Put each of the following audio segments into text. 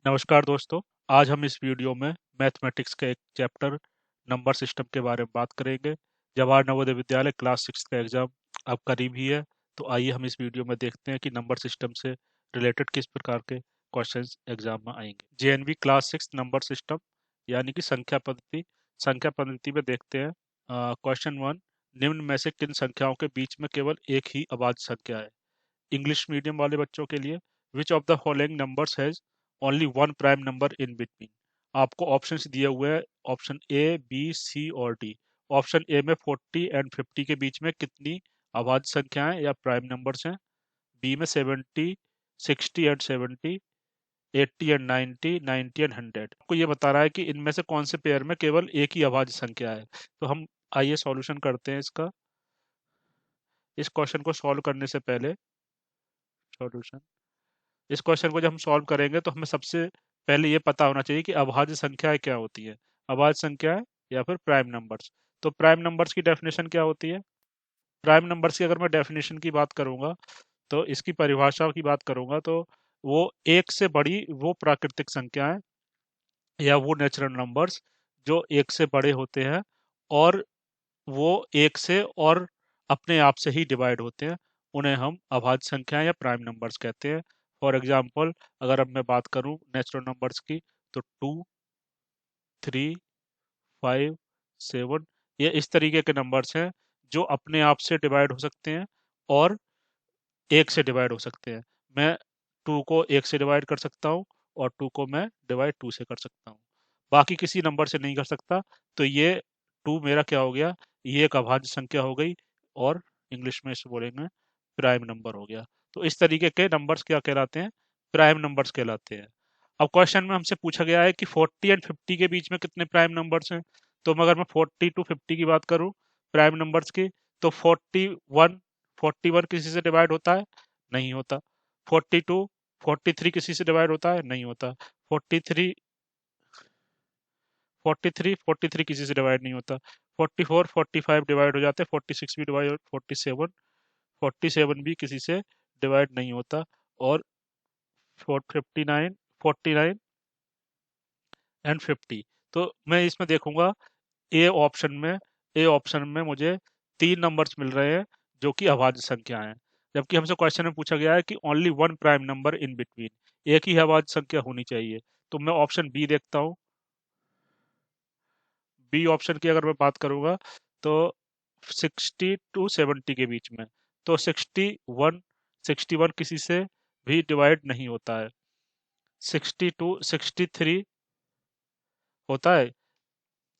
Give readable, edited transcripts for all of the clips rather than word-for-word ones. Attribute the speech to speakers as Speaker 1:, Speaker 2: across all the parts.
Speaker 1: नमस्कार दोस्तों। आज हम इस वीडियो में मैथमेटिक्स के एक चैप्टर नंबर सिस्टम के बारे में बात करेंगे। जवाहर नवोदय विद्यालय क्लास 6 का एग्जाम अब करीब ही है, तो आइए हम इस वीडियो में देखते हैं कि नंबर सिस्टम से रिलेटेड किस प्रकार के क्वेश्चंस एग्जाम में आएंगे। जेएनवी क्लास 6 नंबर सिस्टम यानी कि संख्या पद्धति में देखते हैं। क्वेश्चन 1, निम्न में से किन संख्याओं के बीच में केवल एक ही अभाज्य संख्या है? इंग्लिश मीडियम वाले बच्चों के लिए, which of the following numbers has only one prime number in between? आपको ऑप्शंस दिए हुए हैं, ऑप्शन ए, बी, सी और डी। ऑप्शन ए में 40 एंड 50 के बीच में कितनी अभाज्य संख्याएं या प्राइम नंबर्स हैं? बी में 70, 60 एंड 70, 80 एंड 90, 90 एंड 100। आपको ये बता रहा है कि इनमें से कौन से पेयर में केवल एक ही अभाज्य संख्या है। तो हम आइए सॉल्यूशन करते हैं इसका। इस क्वेश्चन को सॉल्व करने से पहले सॉल्यूशन इस क्वेश्चन को जब हम सॉल्व करेंगे तो हमें सबसे पहले ये पता होना चाहिए कि अभाज्य संख्याएं क्या होती है, अभाज्य संख्याएं या फिर प्राइम नंबर्स। तो प्राइम नंबर्स की डेफिनेशन क्या होती है? प्राइम नंबर्स की अगर मैं डेफिनेशन की बात करूंगा, तो इसकी परिभाषा की बात करूंगा, तो वो एक से बड़ी वो प्राकृतिक संख्याएं या वो नेचुरल नंबर्स जो एक से बड़े होते हैं और वो एक से और अपने आप से ही डिवाइड होते हैं, उन्हें हम अभाज्य संख्या या प्राइम नंबर्स कहते हैं। फॉर एग्जाम्पल, अगर अब मैं बात करूं नेचुरल नंबर्स की, तो 2, 3, 5, 7, ये इस तरीके के नंबर्स हैं जो अपने आप से डिवाइड हो सकते हैं और एक से डिवाइड हो सकते हैं। मैं 2 को एक से डिवाइड कर सकता हूँ और 2 को मैं डिवाइड 2 से कर सकता हूँ, बाकी किसी नंबर से नहीं कर सकता। तो ये 2 मेरा क्या हो गया? ये एक अभाज्य संख्या हो गई और इंग्लिश में इसे बोलेंगे प्राइम नंबर हो गया। तो इस तरीके के नंबर्स क्या कहलाते हैं? प्राइम नंबर्स कहलाते हैं। अब क्वेश्चन में हमसे पूछा गया है कि 40 एंड 50 के बीच में कितने प्राइम नंबर्स हैं। तो अगर मैं 40 टू 50 की बात करूं प्राइम नंबर्स की, तो 41 किसी से डिवाइड होता है? नहीं होता। 42, 43 किसी से डिवाइड होता है? नहीं होता। 43, 43 किसी से डिवाइड नहीं होता। 44, 45 डिवाइड हो जाते हैं। 46 भी डिवाइड, 47 भी किसी से डिवाइड नहीं होता। और 59, 49 एंड 50। तो मैं इसमें देखूंगा ए ऑप्शन में ए ऑप्शन में मुझे 3 नंबर्स मिल रहे हैं जो कि अभाज्य संख्या हैं, जबकि हमसे क्वेश्चन में पूछा गया है कि only one prime number in between, एक ही अभाज्य संख्या होनी चाहिए। तो मैं ऑप्शन बी देखता हूँ। बी ऑप्शन की अगर मैं बात करूंगा, तो 60 टू 70 के बीच में, तो 61 किसी से भी डिवाइड नहीं होता है। 60 टू 63 होता है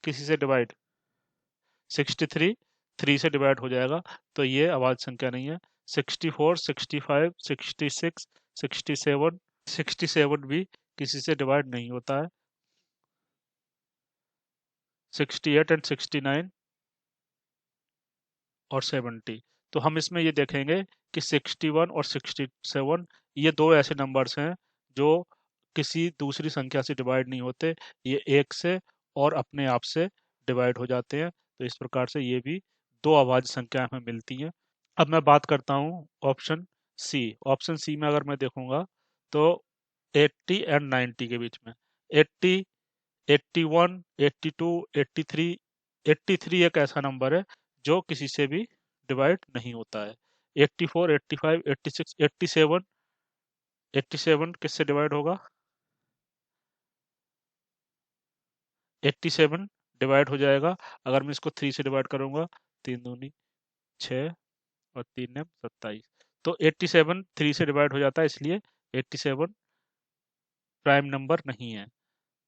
Speaker 1: किसी से डिवाइड। 63 3 से डिवाइड हो जाएगा, तो ये अभाज्य संख्या नहीं है। 64, 65, 66, 67 भी किसी से डिवाइड नहीं होता है। 68 एंड 69 और 70। तो हम इसमें ये देखेंगे कि 61 और 67 ये दो ऐसे नंबर्स हैं जो किसी दूसरी संख्या से डिवाइड नहीं होते, ये एक से और अपने आप से डिवाइड हो जाते हैं। तो इस प्रकार से ये भी दो अभाज्य संख्याएं हमें मिलती हैं। अब मैं बात करता हूँ ऑप्शन सी। ऑप्शन सी में अगर मैं देखूंगा, तो 80 एंड 90 के बीच में, 80, 81, 82, 83, 83 एक ऐसा नंबर है जो किसी से भी डिवाइड नहीं होता है। 84, 85, 86, 87, 87 किससे डिवाइड होगा? 87 डिवाइड हो जाएगा। अगर मैं इसको 3 से डिवाइड करूंगा, 3 दूनी 6 और 3 ने 27, तो 87 3 से डिवाइड हो जाता है, इसलिए 87 प्राइम नंबर नहीं है।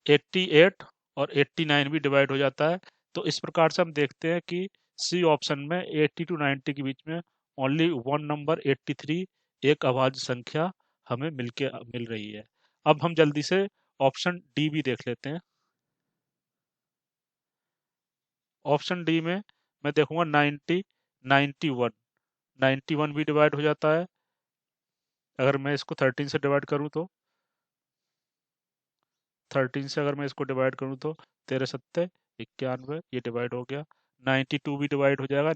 Speaker 1: 88 और 89 भी डिवाइड हो जाता है। तो इस प्रकार से हम देखते हैं कि सी ऑप्शन में 80 टू 90 के बीच में ओनली वन नंबर 83 एक अभाज्य संख्या हमें मिल रही है। अब हम जल्दी से ऑप्शन डी भी देख लेते हैं। ऑप्शन डी में मैं देखूंगा 90, 91, 91 भी डिवाइड हो जाता है। अगर मैं इसको 13 से डिवाइड करूं, तो 13 से अगर मैं इसको डिवाइड करूं, तो 13 सत्ते 91, ये डिवाइड हो गया। 92 भी डिवाइड हो जाएगा।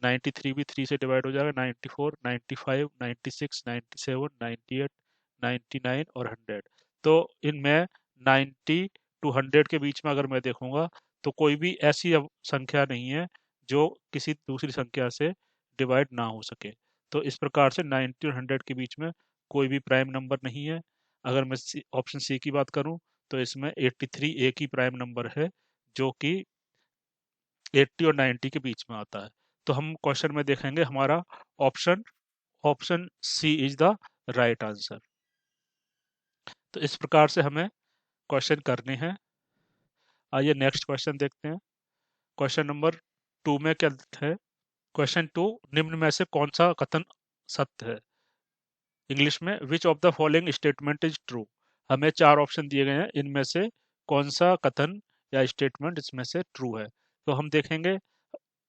Speaker 1: 93 भी 3 से डिवाइड हो जाएगा। 94, 95, 96, 97, 98, 99 और 100। तो इनमें 90 टू 100 के बीच में अगर मैं देखूंगा तो कोई भी ऐसी संख्या नहीं है जो किसी दूसरी संख्या से डिवाइड ना हो सके। तो इस प्रकार से 90 और 100 के बीच में कोई भी प्राइम नंबर नहीं है। अगर मैं ऑप्शन सी की बात करूं तो इसमें 83 एक ही प्राइम नंबर है जो कि 80 और 90 के बीच में आता है। तो हम क्वेश्चन में देखेंगे हमारा option option C is the right answer. तो इस प्रकार से हमें क्वेश्चन करने हैं। आइए नेक्स्ट क्वेश्चन देखते हैं। क्वेश्चन नंबर 2 में क्या है? क्वेश्चन 2, निम्न में से कौन सा कथन सत्य है? इंग्लिश में which of the following statement is true. हमें चार ऑप्शन दिए गए हैं, इनमें से कौन सा कथन या स्टेटमेंट इसमें से ट्रू है? तो हम देखेंगे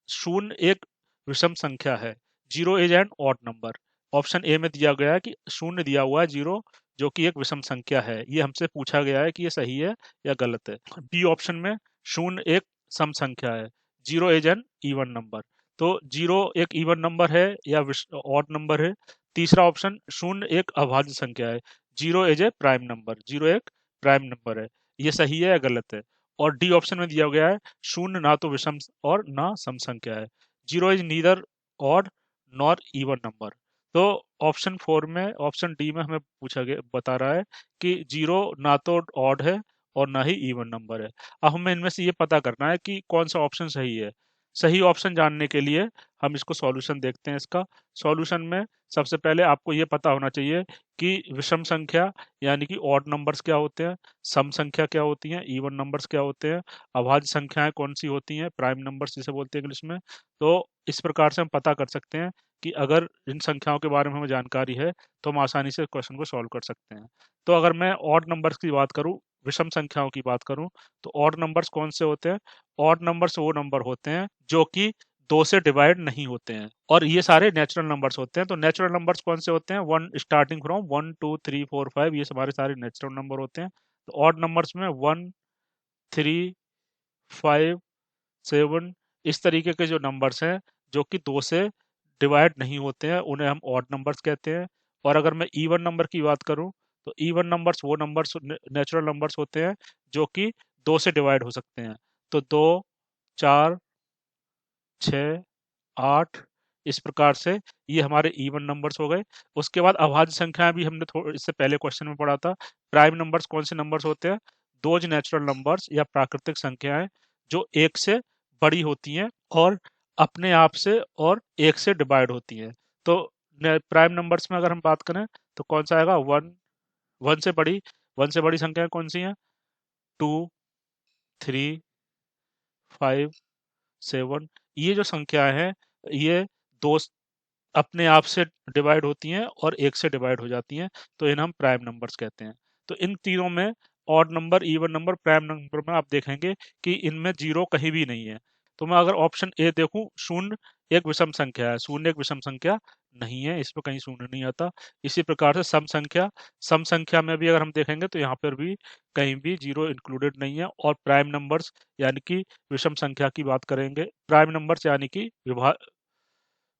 Speaker 1: शून्य एक विषम संख्या है। Zero is an odd number. Option A में दिया गया है कि शून्य दिया हुआ है जीरो, जो कि एक विषम संख्या है। ये हमसे पूछा गया है कि ये सही है या गलत है। बी ऑप्शन में शून्य एक सम संख्या है। Zero is an even number. तो जीरो एक इवन नंबर है या ऑड नंबर है। तीसरा ऑप्शन शून्य एक अभाज्य संख्या है। Zero is a prime number. Zero एक प्राइम नंबर है। ये सही है या गलत है? और डी ऑप्शन में दिया गया है शून्य ना तो विषम और ना सम संख्या है। Zero is neither odd nor even number. तो ऑप्शन फोर में, ऑप्शन डी में हमें पूछा गया, बता रहा है कि जीरो ना तो ऑड है और ना ही इवन नंबर है। अब हमें इनमें से ये पता करना है कि कौन सा ऑप्शन सही है। सही ऑप्शन जानने के लिए हम इसको सॉल्यूशन देखते हैं। इसका सॉल्यूशन में सबसे पहले आपको ये पता होना चाहिए कि विषम संख्या यानी कि ऑड नंबर्स क्या होते हैं, सम संख्या क्या होती हैं, इवन नंबर्स क्या होते हैं, अभाज्य संख्याएं कौन सी होती हैं, प्राइम नंबर्स जिसे बोलते हैं इंग्लिश में। तो इस प्रकार से हम पता कर सकते हैं कि अगर इन संख्याओं के बारे में हमें जानकारी है तो हम आसानी से क्वेश्चन को सॉल्व कर सकते हैं। तो अगर मैं ऑड नंबर्स की बात करूं, विषम संख्याओं की बात करूं, तो ऑड नंबर्स कौन से होते हैं? ऑड नंबर्स वो नंबर होते हैं जो कि दो से डिवाइड नहीं होते हैं, और ये सारे नेचुरल नंबर्स होते हैं। तो नेचुरल नंबर्स कौन से होते हैं? वन स्टार्टिंग फ्रॉम 1 2 3 4 5, ये हमारे सारे नेचुरल नंबर होते हैं। तो ऑड नंबर्स में 1 3 5 7, इस तरीके के जो नंबर्स हैं जो कि दो से डिवाइड नहीं होते हैं, उन्हें हम ऑड नंबर्स कहते हैं। और अगर मैं इवन नंबर की बात करूं तो इवन नंबर्स वो नंबर्स नेचुरल नंबर्स होते हैं जो कि दो से डिवाइड हो सकते हैं। तो 2 4 6 8, इस प्रकार से ये हमारे इवन नंबर्स हो गए। उसके बाद अभाज्य संख्याएं भी हमने इससे पहले क्वेश्चन में पढ़ा था। प्राइम नंबर्स कौन से नंबर्स होते हैं? दोज नेचुरल नंबर्स या प्राकृतिक संख्याएं जो एक से बड़ी होती हैं और अपने आप से और एक से डिवाइड होती हैं। तो प्राइम नंबर्स में अगर हम बात करें तो कौन सा आएगा? वन। वन से बड़ी, वन से बड़ी संख्याएं कौन सी हैं? 2 3 5 7। ये जो संख्याएं हैं ये दो अपने आप से डिवाइड होती हैं और एक से डिवाइड हो जाती हैं, तो इन्हें हम प्राइम नंबर्स कहते हैं। तो इन तीनों में, odd number, even number, prime number में आप देखेंगे कि इनमें जीरो कहीं भी नहीं है। तो मैं अगर ऑप्शन ए देखूं, शून्य एक विषम संख्या है, शून्य एक विषम संख्या नहीं है, इसमें कहीं शून्य नहीं आता। इसी प्रकार से सम संख्या में भी अगर हम देखेंगे तो यहाँ पर भी कहीं भी जीरो इंक्लूडेड नहीं है। और प्राइम नंबर्स यानी कि विषम संख्या की बात करेंगे, प्राइम नंबर्स यानी कि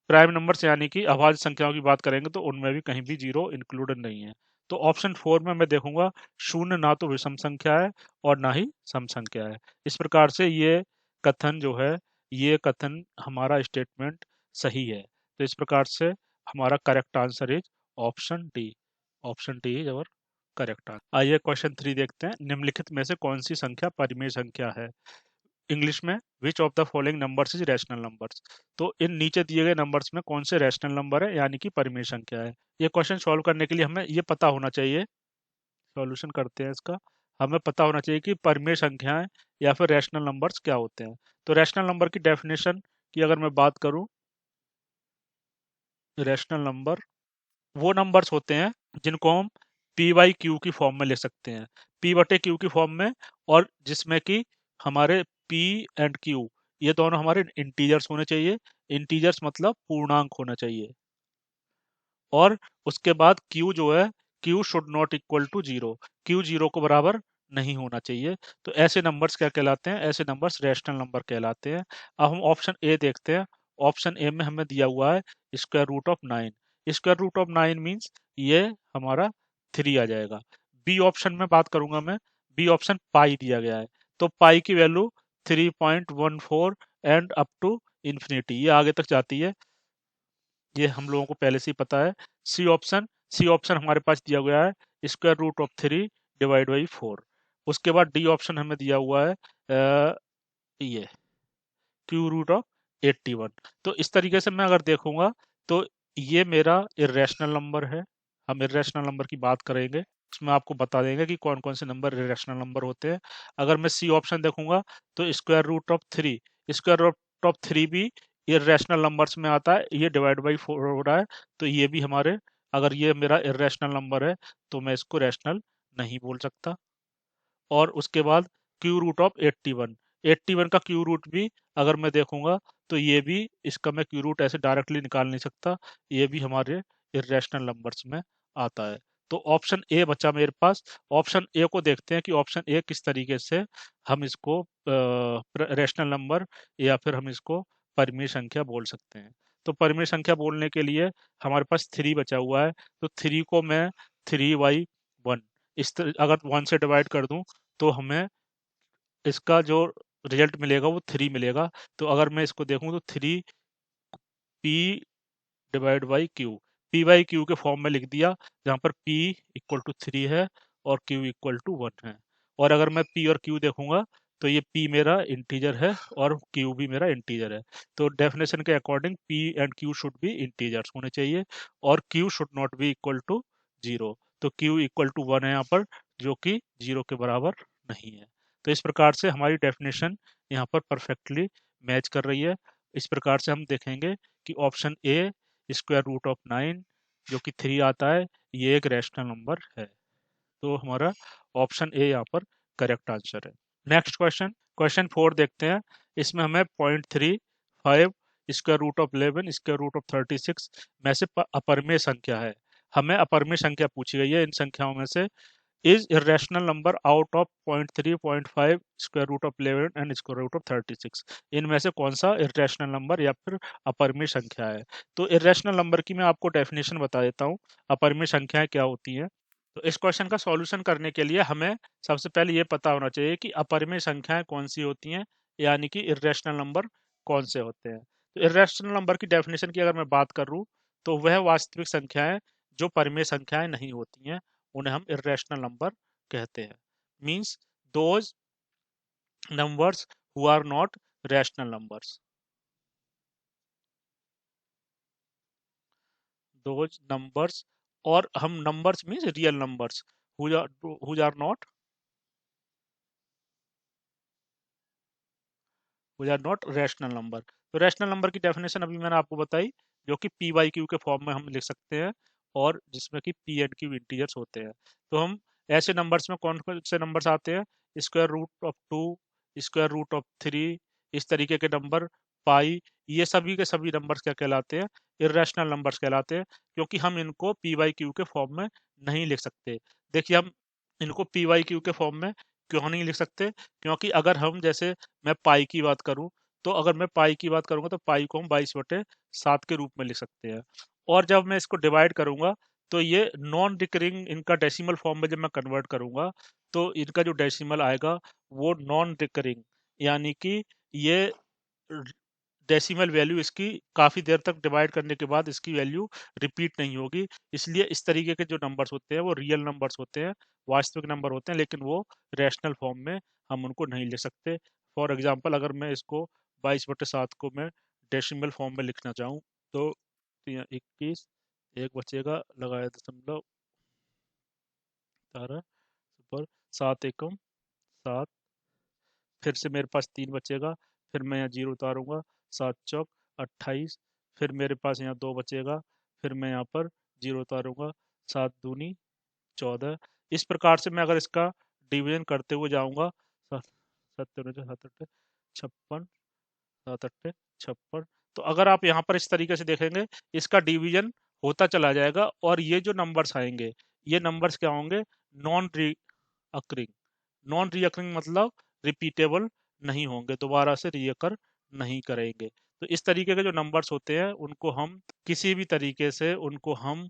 Speaker 1: प्राइम नंबर्स यानी कि अभाज्य संख्याओं की बात करेंगे तो उनमें भी कहीं भी जीरो इंक्लूडेड नहीं है। तो ऑप्शन फोर में मैं देखूंगा शून्य ना तो विषम संख्या है और ना ही सम संख्या है। इस प्रकार से ये कथन जो है, ये कथन हमारा स्टेटमेंट सही है। तो इस प्रकार से हमारा correct answer is option D. Option D is our correct answer. आइए क्वेश्चन 3 देखते हैं। निम्नलिखित में से कौन सी संख्या परिमेय संख्या है? इंग्लिश में which of the following numbers is rational numbers. तो इन नीचे दिए गए नंबर्स में कौन से रैशनल नंबर है यानी कि परिमेय संख्या है? ये क्वेश्चन सॉल्व करने के लिए हमें ये पता होना चाहिए, सॉल्यूशन करते हैं इसका। हमें पता होना चाहिए कि परिमेय संख्याएं या फिर रैशनल नंबर्स क्या होते हैं। तो रैशनल नंबर की डेफिनेशन की अगर मैं बात करूं, रैशनल नंबर वो नंबर्स होते हैं जिनको हम पी बाई क्यू की फॉर्म में ले सकते हैं, पी बटे क्यू की फॉर्म में, और जिसमें कि हमारे पी एंड क्यू ये दोनों हमारे इंटीजर्स होने चाहिए। इंटीजर्स मतलब पूर्णांक होना चाहिए। और उसके बाद क्यू जो है, Q should not equal to zero, Q zero को बराबर नहीं होना चाहिए। तो ऐसे नंबर्स क्या कहलाते हैं? ऐसे नंबर्स रैशनल नंबर कहलाते हैं। अब हम ऑप्शन ए देखते हैं। ऑप्शन ए में हमें दिया हुआ है square root of 9। Square root of 9 means ये हमारा 3 आ जाएगा। बी ऑप्शन में बात करूंगा मैं, बी ऑप्शन पाई दिया गया है, तो पाई की value 3.14 and up to infinity, ये आगे तक जाती है, ये हम लोगों को पहले से ही पता है। सी ऑप्शन, सी ऑप्शन हमारे पास दिया गया है square root of 3 divide by 4। उसके बाद डी ऑप्शन हमें दिया हुआ है ये क्यू रूट ऑफ 81। तो इस तरीके से मैं अगर देखूंगा तो ये मेरा इरेशनल नंबर है। हम इरेशनल नंबर की बात करेंगे, उसमें आपको बता देंगे कि कौन कौन से नंबर इरेशनल नंबर होते हैं। अगर मैं सी ऑप्शन देखूंगा तो square root of 3, square root of 3 भी इरेशनल नंबर्स में आता है, ये डिवाइड बाई 4 हो रहा है, तो ये भी हमारे, अगर ये मेरा इरेशनल नंबर है तो मैं इसको रैशनल नहीं बोल सकता। और उसके बाद क्यू रूट ऑफ 81, 81 का क्यू रूट भी अगर मैं देखूंगा तो ये भी, इसका मैं क्यू रूट ऐसे डायरेक्टली निकाल नहीं सकता, ये भी हमारे इरेशनल नंबर्स में आता है। तो ऑप्शन ए बचा मेरे पास। ऑप्शन ए को देखते हैं कि ऑप्शन ए किस तरीके से हम इसको रैशनल नंबर या फिर हम इसको परिमेय संख्या बोल सकते हैं। तो परिमेय संख्या बोलने के लिए हमारे पास 3 बचा हुआ है, तो 3 को मैं 3/1 अगर 1 से डिवाइड कर दूं तो हमें इसका जो रिजल्ट मिलेगा वो 3 मिलेगा। तो अगर मैं इसको देखूं तो 3 P divide by Q, P by Q के फॉर्म में लिख दिया, जहाँ पर पी इक्वल टू 3 है और क्यू इक्वल टू 1 है। और अगर मैं पी और क्यू देखूंगा तो ये पी मेरा इंटीजर है और क्यू भी मेरा इंटीजर है। तो डेफिनेशन के according P and Q should be integers होने चाहिए और Q should not be equal to 0। तो क्यू इक्वल टू 1 है यहाँ पर, जो कि 0 के बराबर नहीं है। तो इस प्रकार से हमारी डेफिनेशन यहाँ पर परफेक्टली मैच कर रही है। इस प्रकार से हम देखेंगे कि option A square root of 9 जो कि 3 आता है, ये एक रैशनल नंबर है। तो हमारा ऑप्शन ए यहाँ पर करेक्ट आंसर है। नेक्स्ट क्वेश्चन, क्वेश्चन 4 देखते हैं। इसमें हमें 0.35 square root of 11 square root of 36 में से अपरिमेय संख्या है। हमें अपरिमेय संख्या पूछी गई है, इन संख्याओं में से is irrational number out of 0.3 0.5 square root of 11 and square root of 36, इनमें से कौन सा इरेशनल नंबर या फिर अपरिमेय संख्या है। तो इरेशनल नंबर की मैं आपको डेफिनेशन बता देता हूँ, अपरिमेय संख्याएं क्या होती हैं। तो इस क्वेश्चन का सॉल्यूशन करने के लिए हमें सबसे पहले ये पता होना चाहिए कि अपरिमेय संख्याएं कौन सी होती हैं, यानी कि इरेशनल नंबर कौन से होते हैं। तो इरेशनल नंबर की डेफिनेशन की अगर मैं बात करूँ तो वह वास्तविक संख्याएं जो परिमेय संख्याएं नहीं होती हैं, उन्हें हम इरेशनल नंबर कहते हैं। Means those numbers who are not rational numbers, those numbers, और हम numbers means real numbers who are not, who are not rational number. तो रैशनल नंबर की डेफिनेशन अभी मैंने आपको बताई, जो कि पी बाई क्यू के फॉर्म में हम लिख सकते हैं और जिसमें कि पी एंड क्यू इंटीजर्स होते हैं। तो हम ऐसे नंबर्स में कौन कौन से नंबर्स आते हैं, square root of 2, square root of 3, इस तरीके के नंबर, पाई, ये सभी के सभी नंबर्स क्या कहलाते हैं, इरेशनल नंबर्स कहलाते हैं, क्योंकि हम इनको पी बाई क्यू के फॉर्म में नहीं लिख सकते। देखिए हम इनको पी बाई क्यू के फॉर्म में क्यों नहीं लिख सकते, क्योंकि अगर हम जैसे मैं पाई की बात करूं, तो अगर मैं पाई की बात करूंगा तो पाई को हम 22/7 के रूप में लिख सकते हैं। और जब मैं इसको डिवाइड करूंगा तो ये नॉन रिकरिंग, इनका डेसिमल फॉर्म में जब मैं कन्वर्ट करूंगा तो इनका जो डेसिमल आएगा वो नॉन रिकरिंग, यानी कि ये डेसिमल वैल्यू इसकी काफी देर तक डिवाइड करने के बाद इसकी वैल्यू रिपीट नहीं होगी। इसलिए इस तरीके के जो नंबर्स होते हैं वो रियल नंबर्स होते हैं, वास्तविक नंबर होते हैं, लेकिन वो रैशनल फॉर्म में हम उनको नहीं लिख सकते। फॉर एग्जांपल अगर मैं इसको 22/7 को मैं डेसिमल फॉर्म में लिखना चाहूँ तो 21, एक बचेगा, लगाया दशमलव, 17 सुपर, 7 एकम 7, फिर से मेरे पास 3 बचेगा, फिर मैं यहाँ 0 उतारूंगा, 7 चौक 28, फिर मेरे पास यहाँ 2 बचेगा, फिर मैं यहाँ पर 0 उतारूंगा, 7 दूनी 14। इस प्रकार से मैं अगर इसका डिवीजन करते हुए जाऊंगा, 7 7 56, 7 8 56, तो अगर आप यहाँ पर इस तरीके से देखेंगे इसका डिवीजन होता चला जाएगा और ये जो नंबर्स आएंगे, ये नंबर्स क्या होंगे, नॉन रीअकरिंग। नॉन रीअकरिंग मतलब रिपीटेबल नहीं होंगे, दोबारा से रीअकर नहीं करेंगे। तो इस तरीके के जो नंबर्स होते हैं उनको हम किसी भी तरीके से उनको हम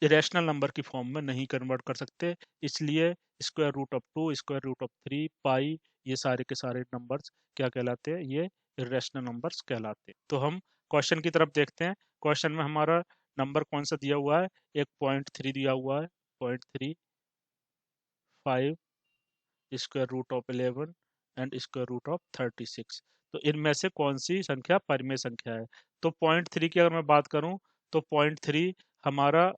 Speaker 1: इरेशनल नंबर की फॉर्म में नहीं कन्वर्ट कर सकते, इसलिए square root of 2, square root of 3, pi, ये सारे के सारे नंबर्स क्या कहलाते हैं, ये इरेशनल नंबर्स कहलाते हैं। तो हम क्वेश्चन की तरफ देखते हैं। क्वेश्चन में हमारा नंबर कौन सा दिया हुआ है, एक 0.3 दिया हुआ है, 0.3, 5, square root of 11 and square root of 36। तो इनमें से कौन सी संख्या परिमेय संख्या है? तो 0.3 की अगर मैं बात करूं, तो 0.3 हमारा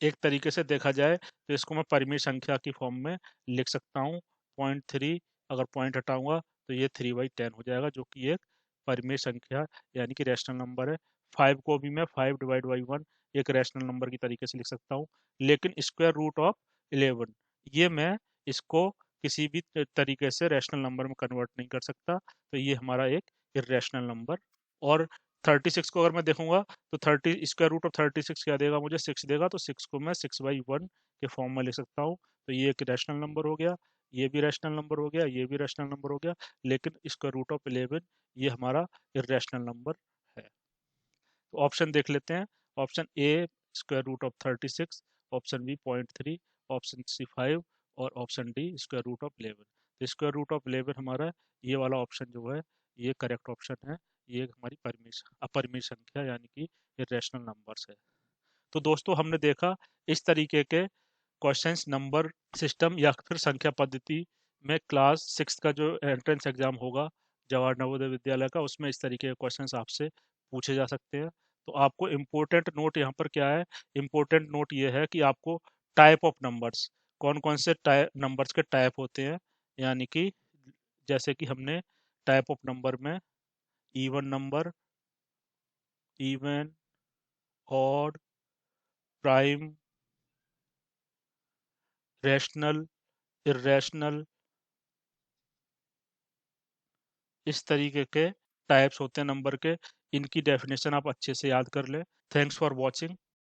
Speaker 1: एक तरीके से देखा जाए तो इसको मैं परिमेय संख्या की फॉर्म में लिख सकता हूँ। 0.3, अगर पॉइंट हटाऊंगा तो ये 3/10 हो जाएगा, जो कि एक परिमेय संख्या यानी कि रैशनल नंबर है। 5 को भी मैं 5/1 एक रैशनल नंबर की तरीके से लिख सकता हूँ। लेकिन स्क्वायर रूट ऑफ 11, ये मैं इसको किसी भी तरीके से रैशनल नंबर में कन्वर्ट नहीं कर सकता, तो ये हमारा एक इर्रेशनल नंबर। और 36 को अगर मैं देखूंगा तो 30 स्क्वायर रूट ऑफ 36 क्या देगा, मुझे 6 देगा, तो 6 को मैं 6/1 के फॉर्म में लिख सकता हूँ। तो ये एक रैशनल नंबर हो गया, ये भी रैशनल नंबर हो गया, ये भी रैशनल नंबर हो गया। लेकिन स्क्वायर रूट ऑफ 11 ये हमारा इर्रेशनल नंबर है। तो ऑप्शन देख लेते हैं। Option A square root of 36, option B 0.3, option C 5 और option D square root of 11। तो स्क्वायर रूट ऑफ 11 हमारा ये वाला ऑप्शन जो है ये करेक्ट ऑप्शन है। ये हमारी अपरिमेय संख्या यानी कि इरेशनल नंबर्स है। तो दोस्तों हमने देखा इस तरीके के क्वेश्चंस नंबर सिस्टम या फिर संख्या पद्धति में क्लास 6 का जो एंट्रेंस एग्जाम होगा जवाहर नवोदय विद्यालय का, उसमें इस तरीके के क्वेश्चंस आपसे पूछे जा सकते हैं। तो आपको इम्पोर्टेंट नोट यहाँ पर क्या है, इम्पोर्टेंट नोट ये है कि आपको टाइप ऑफ नंबर्स, कौन कौन से टाइप नंबर्स के टाइप होते हैं, यानी कि जैसे कि हमने टाइप ऑफ नंबर में even number, even, odd, prime, rational, irrational, इस तरीके के टाइप्स होते हैं नंबर के। इनकी डेफिनेशन आप अच्छे से याद कर लें। Thanks for watching.